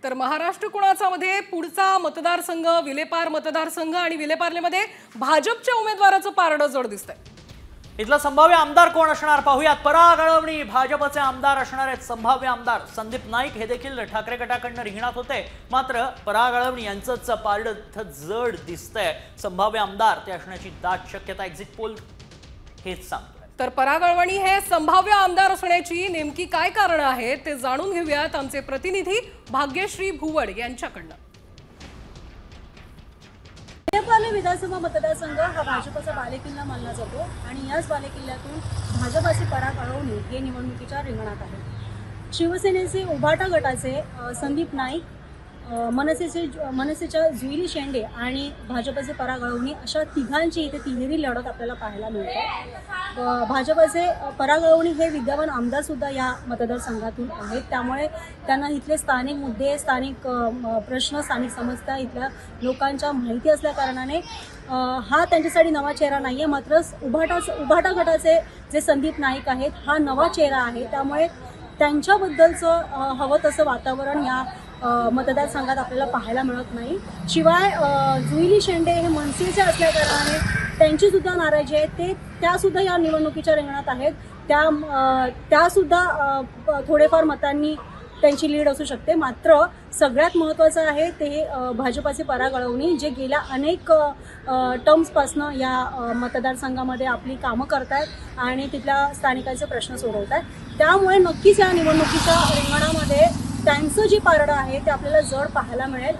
तर महाराष्ट्र कुणाचामध्ये पुढचा मतदारसंघ विलेपार मतदारसंघ आणि विलेपार्लेमध्ये भाजपच्या उमेदवाराचं पारडं जड दिसतंय। इथला संभाव्य आमदार कोण असणार पाहूयात। पराग अळवणी भाजपचे आमदार असणार आहेत। संभाव्य आमदार संदीप नाईक हे देखील ठाकरे गटाकडून रिंगणात होते, मात्र पराग अळवणी यांचंच पारडं जड दिसतंय। संभाव्य आमदार ते असण्याची दाट शक्यता एक्झिट पोल हेच सांगतोय। तर पराग अळवणी हे संभाव्य आमदार असण्याची नेमकी काय कारण आहेत ते जाणून घेऊयात आमचे प्रतिनिधी भाग्यश्री भुवड यांच्याकडनं। विलेपार्ले विधानसभा मतदारसंघ हा भाजपचा बालेकिल्ला मानला जातो आणि याच बालेकिल्ल्यातून भाजपचे पराग अळवणी हे निवडणुकीच्या रिंगणात आहेत। शिवसेनेचे उभाटा गटाचे संदीप नाईक, मनसेच्या जुईली शेंडे आणि भाजपचे पराग अळवणी अशा तिघांची इथे तिहेरी लढत आपल्याला पाहायला मिळते। भाजपचे पराग अळवणी हे विद्यमान आमदार सुद्धा या मतदारसंघातून आहेत, त्यामुळे त्यांना इथले स्थानिक मुद्दे, स्थानिक प्रश्न, स्थानिक समस्या इथल्या लोकांच्या माहिती असल्या कारणाने हा त्यांच्यासाठी नवा चेहरा नाही आहे। मात्र उभाटा गटाचे जे संदीप नाईक आहेत हा नवा चेहरा आहे, त्यामुळे त्यांच्याबद्दलचं हवं तसं वातावरण या मतदारसंघात आपल्याला पाहायला मिळत नाही। शिवाय जुईली शेंडे हे मनसेचे असल्या कारणाने त्यांची सुद्धा नाराजी आहे, त्यासुद्धा या निवडणुकीच्या रिंगणात आहेत। त्यासुद्धा थोडेफार मतांनी त्यांची लीड असू शकते। मात्र सगळ्यात महत्त्वाचं आहे ते भाजपाचे पराग अळवणी जे गेल्या अनेक टर्म्सपासनं या मतदारसंघामध्ये आपली कामं करतायत आणि तिथल्या स्थानिकांचे प्रश्न सोडवत आहेत। त्यामुळे नक्कीच या निवडणुकीच्या रिंगणामध्ये त्यांचं जे पारडं आहे ते आपल्याला जड पाहायला मिळेल।